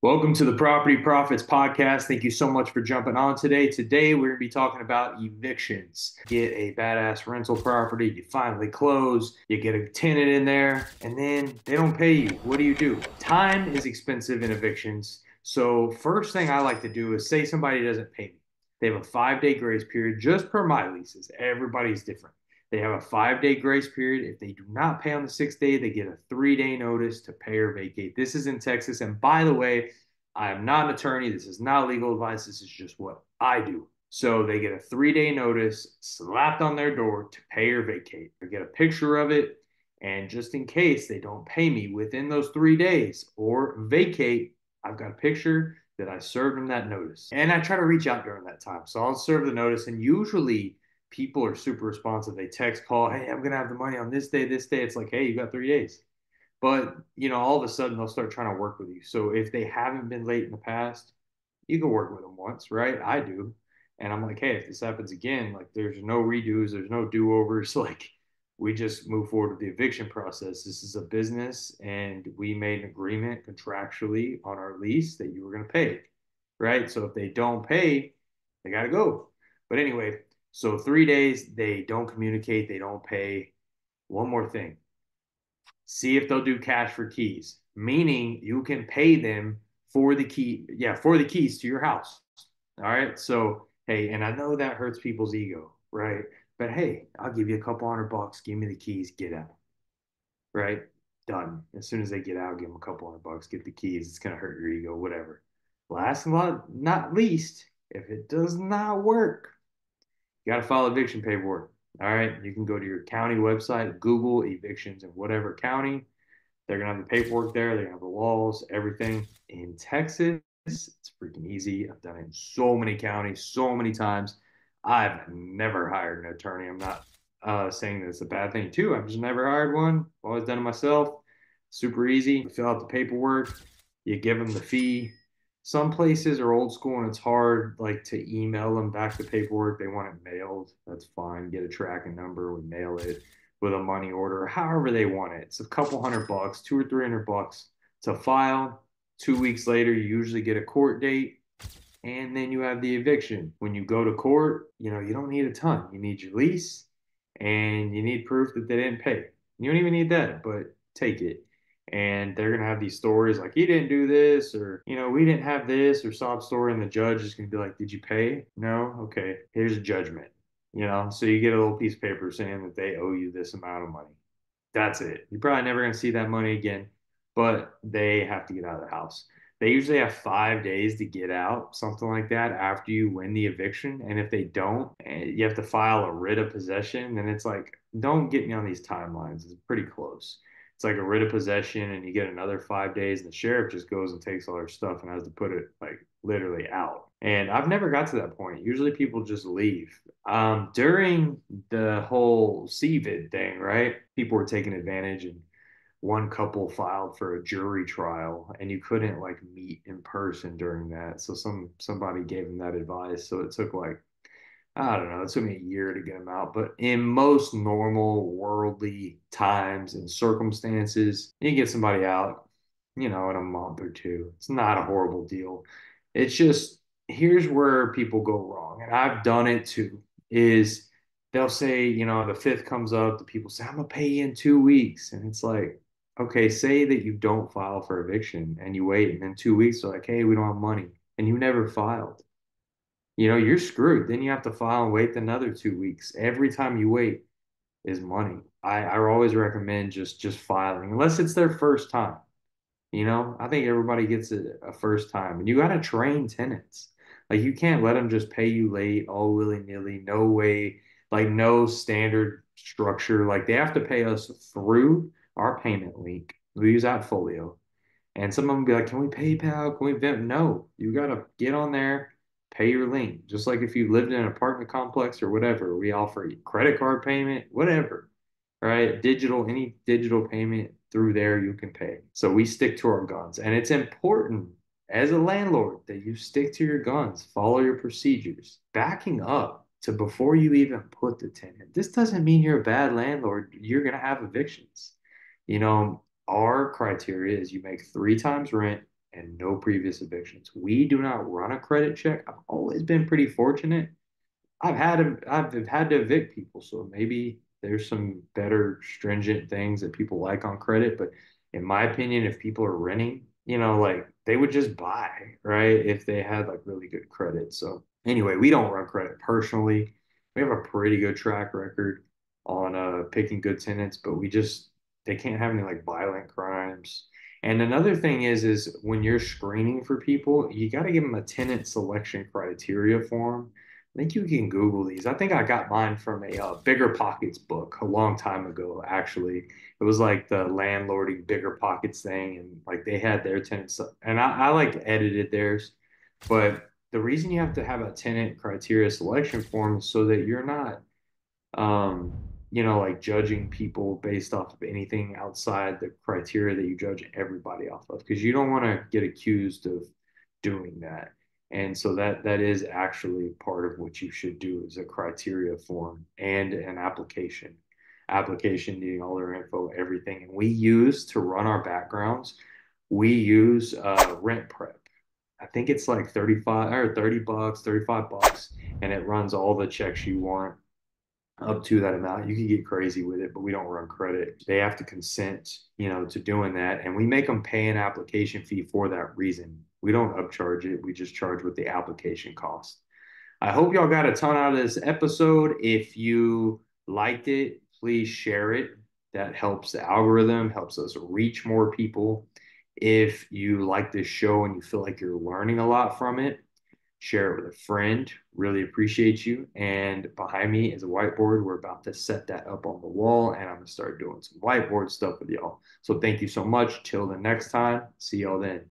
Welcome to the Property Profits Podcast. Thank you so much for jumping on today. Today, we're going to be talking about evictions. Get a badass rental property, you finally close, you get a tenant in there, and then they don't pay you. What do? Time is expensive in evictions. So, first thing I like to do is say somebody doesn't pay me. They have a 5 day grace period just per my leases. Everybody's different. They have a 5 day grace period. If they do not pay on the 6th day, they get a 3 day notice to pay or vacate. This is in Texas. And by the way, I am not an attorney. This is not legal advice. This is just what I do. So they get a 3 day notice slapped on their door to pay or vacate. I get a picture of it. And just in case they don't pay me within those 3 days or vacate, I've got a picture that I served them that notice. And I try to reach out during that time. So I'll serve the notice. And usually people are super responsive. They text, call, hey, I'm going to have the money on this day, this day. It's like, hey, you got 3 days. But, all of a sudden they'll start trying to work with you. So if they haven't been late in the past, you can work with them once, right? I do. And I'm like, hey, if this happens again, like there's no redos, there's no do-overs. Like we just move forward with the eviction process. This is a business and we made an agreement contractually on our lease that you were going to pay, right? So if they don't pay, they got to go. But anyway, so 3 days, they don't communicate, they don't pay. One more thing, see if they'll do cash for keys, meaning you can pay them for the key, yeah, for the keys to your house. All right. So, hey, and I know that hurts people's ego, right? But hey, I'll give you a couple $100. Give me the keys, get out. Right? Done. As soon as they get out, give them a couple $100, get the keys. It's gonna hurt your ego, whatever. Last and not least, if it does not work, you got to file eviction paperwork. All right. You can go to your county website, Google evictions in whatever county. They're going to have the paperwork there. They're going to have the laws, everything. In Texas, it's freaking easy. I've done it in so many counties, so many times. I've never hired an attorney. I'm not saying that it's a bad thing, too. I've just never hired one. Always done it myself. Super easy. You fill out the paperwork, you give them the fee. Some places are old school and it's hard like to email them back the paperwork. They want it mailed. That's fine. Get a tracking number, we mail it with a money order, however they want it. It's a couple $100, 200 or 300 bucks to file. 2 weeks later, you usually get a court date, and then you have the eviction. When you go to court, you don't need a ton. You need your lease, and you need proof that they didn't pay. You don't even need that, but take it. And they're gonna have these stories like he didn't do this, or we didn't have this, or sob story, and the judge is gonna be like, "Did you pay? No? Okay. Here's a judgment." So you get a little piece of paper saying that they owe you this amount of money. That's it. You're probably never going to see that money again, but they have to get out of the house. They usually have 5 days to get out, something like that, after you win the eviction. And if they don't, you have to file a writ of possession. And it's like, don't get me on these timelines. It's pretty close. It's like a writ of possession, and you get another 5 days, and the sheriff just goes and takes all their stuff and has to put it like literally out. And I've never got to that point. Usually people just leave. During the whole CVID thing, right? People were taking advantage, and one couple filed for a jury trial, and you couldn't like meet in person during that. So somebody gave them that advice. So it took like, I don't know, it took me a year to get them out. But in most normal worldly times and circumstances, you can get somebody out, in a month or two. It's not a horrible deal. It's just here's where people go wrong, and I've done it too, is they'll say, the fifth comes up, the people say, I'm gonna pay you in 2 weeks. And it's like, okay, say that you don't file for eviction and you wait, and then 2 weeks they're like, hey, we don't have money, and you never filed. You're screwed. Then you have to file and wait another 2 weeks. Every time you wait is money. I always recommend just filing, unless it's their first time. I think everybody gets a first time, and you got to train tenants. Like you can't let them just pay you late all willy-nilly. No way, like no standard structure. Like they have to pay us through our payment link. We use Folio. And some of them be like, can we PayPal? Can we Venmo? No, you got to get on there, pay your link. Just like if you lived in an apartment complex or whatever, we offer you credit card payment, whatever, right? Any digital payment through there you can pay. So we stick to our guns. And it's important as a landlord that you stick to your guns, follow your procedures, backing up to before you even put the tenant. This doesn't mean you're a bad landlord. You're going to have evictions. Our criteria is you make 3 times rent and no previous evictions. We do not run a credit check. I've always been pretty fortunate. I've had to evict people, so maybe there's some better stringent things that people like on credit. But in my opinion, if people are renting, like they would just buy, right? If they had like really good credit. So anyway, we don't run credit personally. We have a pretty good track record on picking good tenants, but they can't have any like violent crimes. And another thing is when you're screening for people, you got to give them a tenant selection criteria form. I think you can Google these. I think I got mine from a Bigger Pockets book a long time ago, actually. It was like the landlording Bigger Pockets thing, and like they had their tenants, and I like edited theirs. But the reason you have to have a tenant criteria selection form is so that you're not um, like judging people based off of anything outside the criteria that you judge everybody off of, because you don't want to get accused of doing that. And so that is actually part of what you should do is a criteria form and an application needing all their info, everything. And we use to run our backgrounds, we use rent prep. I think it's like 35 or 30 bucks, 35 bucks, and it runs all the checks you want up to that amount. You can get crazy with it, but we don't run credit. They have to consent, to doing that. And we make them pay an application fee for that reason. We don't upcharge it. We just charge what the application costs. I hope y'all got a ton out of this episode. If you liked it, please share it. That helps the algorithm, helps us reach more people. If you like this show and you feel like you're learning a lot from it, share it with a friend. Really appreciate you. And behind me is a whiteboard. We're about to set that up on the wall, and I'm going to start doing some whiteboard stuff with y'all. So thank you so much. Till the next time. See y'all then.